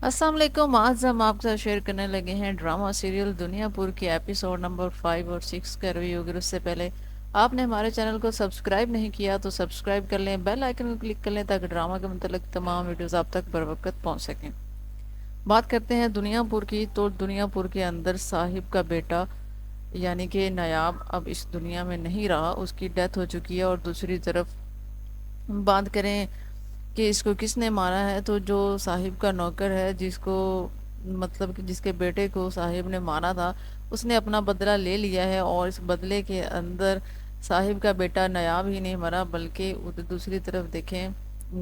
अस्सलाम वालेकुम। आज हम आपके साथ शेयर करने लगे हैं ड्रामा सीरियल दुनियापुर की एपिसोड नंबर 5 और 6 का रिव्यू। अगर उससे पहले आपने हमारे चैनल को सब्सक्राइब नहीं किया तो सब्सक्राइब कर लें, बेल आइकन को क्लिक कर लें ताकि ड्रामा के मतलब तमाम वीडियोस आप तक बर वक्त पहुँच सकें। बात करते हैं दुनियापुर की, तो दुनियापुर के अंदर साहिब का बेटा यानी कि नायाब अब इस दुनिया में नहीं रहा, उसकी डेथ हो चुकी है। और दूसरी तरफ बात करें कि इसको किसने मारा है, तो जो साहिब का नौकर है, जिसको मतलब कि जिसके बेटे को साहिब ने मारा था, उसने अपना बदला ले लिया है। और इस बदले के अंदर साहिब का बेटा नयाब ही नहीं मरा, बल्कि उधर दूसरी तरफ देखें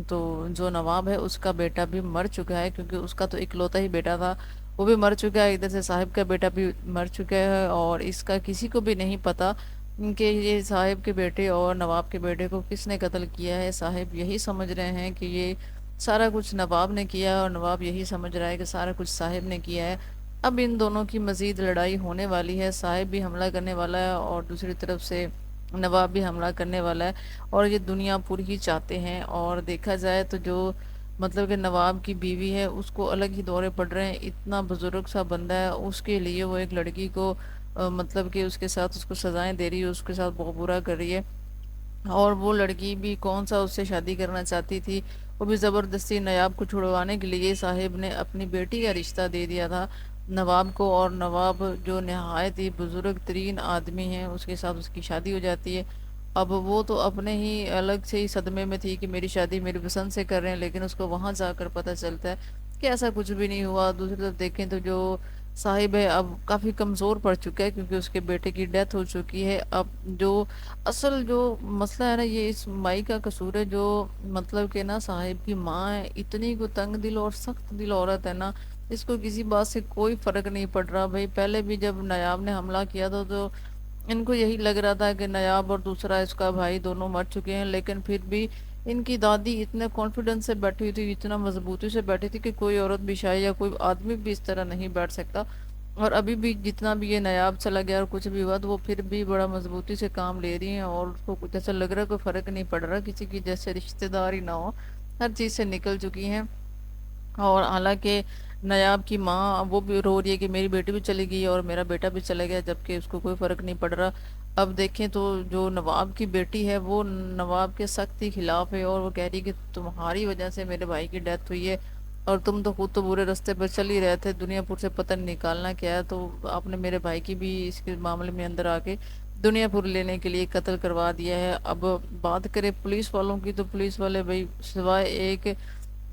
तो जो नवाब है उसका बेटा भी मर चुका है, क्योंकि उसका तो इकलौता ही बेटा था, वो भी मर चुका है। इधर से साहिब का बेटा भी मर चुका है और इसका किसी को भी नहीं पता कि ये साहिब के बेटे और नवाब के बेटे को किसने कत्ल किया है। साहिब यही समझ रहे हैं कि ये सारा कुछ नवाब ने किया है और नवाब यही समझ रहा है कि सारा कुछ साहिब ने किया है। अब इन दोनों की मज़ीद लड़ाई होने वाली है, साहिब भी हमला करने वाला है और दूसरी तरफ से नवाब भी हमला करने वाला है। और ये दुनियापुर ही चाहते हैं। और देखा जाए तो जो मतलब कि नवाब की बीवी है उसको अलग ही दौरे पड़ रहे हैं। इतना बुजुर्ग सा बंदा है, उसके लिए वो एक लड़की को मतलब कि उसके साथ उसको सजाएं दे रही है, उसके साथ बहुत बुरा कर रही है। और वो लड़की भी कौन सा उससे शादी करना चाहती थी, वो भी ज़बरदस्ती नवाब को छुड़वाने के लिए साहिब ने अपनी बेटी का रिश्ता दे दिया था नवाब को। और नवाब जो नहायत ही बुजुर्ग तरीन आदमी है, उसके साथ उसकी शादी हो जाती है। अब वो तो अपने ही अलग से ही सदमे में थी कि मेरी शादी मेरी पसंद से कर रहे हैं, लेकिन उसको वहाँ जाकर पता चलता है कि ऐसा कुछ भी नहीं हुआ। दूसरी तरफ देखें तो जो साहिब है अब काफ़ी कमज़ोर पड़ चुका है, क्योंकि उसके बेटे की डेथ हो चुकी है। अब जो असल जो मसला है ना, ये इस माई का कसूर है, जो मतलब कि ना साहिब की माँ है, इतनी को तंग दिल और सख्त दिल औरत है ना, इसको किसी बात से कोई फ़र्क नहीं पड़ रहा। भाई पहले भी जब नायाब ने हमला किया था तो इनको यही लग रहा था कि नायाब और दूसरा इसका भाई दोनों मर चुके हैं, लेकिन फिर भी इनकी दादी इतने कॉन्फिडेंस से बैठी हुई थी, इतना मजबूती से बैठी थी कि कोई औरत भी शायद या कोई आदमी भी इस तरह नहीं बैठ सकता। और अभी भी जितना भी ये नायाब चला गया और कुछ भी हुआ तो वो फिर भी बड़ा मजबूती से काम ले रही हैं और उसको कुछ ऐसा लग रहा है कोई फ़र्क नहीं पड़ रहा, किसी की जैसे रिश्तेदार ही ना हो, हर चीज़ से निकल चुकी हैं। और हालांकि नायाब की माँ वो भी रो रही है कि मेरी बेटी भी चली गई और मेरा बेटा भी चला गया, जबकि उसको कोई फ़र्क नहीं पड़ रहा। अब देखें तो जो नवाब की बेटी है वो नवाब के सख्त ही खिलाफ है और वो कह रही है कि तुम्हारी वजह से मेरे भाई की डेथ हुई है और तुम तो खुद तो बुरे रास्ते पर चल ही रहे थे, दुनियापुर से पता नहीं निकालना क्या है, तो आपने मेरे भाई की भी इसके मामले में अंदर आके दुनियापुर लेने के लिए कत्ल करवा दिया है। अब बात करें पुलिस वालों की, तो पुलिस वाले भाई सिवाय एक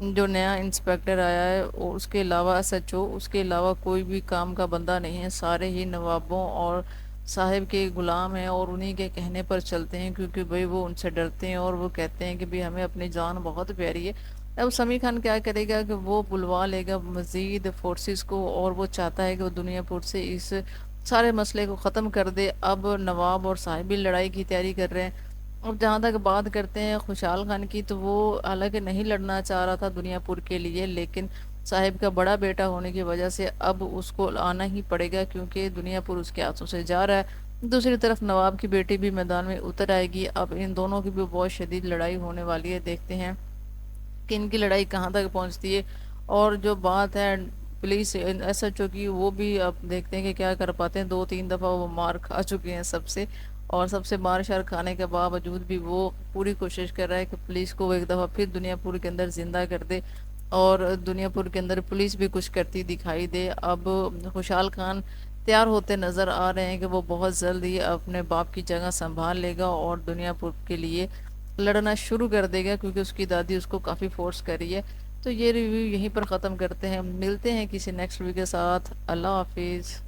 जो नया इंस्पेक्टर आया है और उसके अलावा एसएचओ, उसके अलावा कोई भी काम का बंदा नहीं है। सारे ही नवाबों और साहिब के गुलाम हैं और उन्हीं के कहने पर चलते हैं, क्योंकि भाई वो उनसे डरते हैं और वो कहते हैं कि भाई हमें अपनी जान बहुत प्यारी है। अब समी खान क्या करेगा कि वो बुलवा लेगा मज़ीद फोर्सेस को और वो चाहता है कि वो दुनियापुर से इस सारे मसले को ख़त्म कर दे। अब नवाब और साहिब भी लड़ाई की तैयारी कर रहे हैं। अब जहाँ तक बात करते हैं खुशहाल खान की, तो वो हालांकि नहीं लड़ना चाह रहा था दुनियापुर के लिए, लेकिन साहिब का बड़ा बेटा होने की वजह से अब उसको आना ही पड़ेगा, क्योंकि दुनियापुर उसके हाथों से जा रहा है। दूसरी तरफ नवाब की बेटी भी मैदान में उतर आएगी। अब इन दोनों की भी बहुत शदीद लड़ाई होने वाली है, देखते हैं कि इनकी लड़ाई कहाँ तक पहुँचती है। और जो बात है पुलिस एसएचओ की, वो भी अब देखते हैं कि क्या कर पाते हैं। 2-3 दफ़ा वो मार खा चुके हैं सबसे, और सबसे मार शार खाने के बावजूद भी वो पूरी कोशिश कर रहा है कि पुलिस को वो एक दफ़ा फिर दुनियापुर के अंदर ज़िंदा कर दे और दुनियापुर के अंदर पुलिस भी कुछ करती दिखाई दे। अब खुशहाल खान तैयार होते नज़र आ रहे हैं कि वो बहुत जल्द ही अपने बाप की जगह संभाल लेगा और दुनियापुर के लिए लड़ना शुरू कर देगा, क्योंकि उसकी दादी उसको काफ़ी फोर्स कर रही है। तो ये रिव्यू यहीं पर ख़त्म करते हैं, मिलते हैं किसी नेक्स्ट वीडियो के साथ। अल्लाह हाफिज़।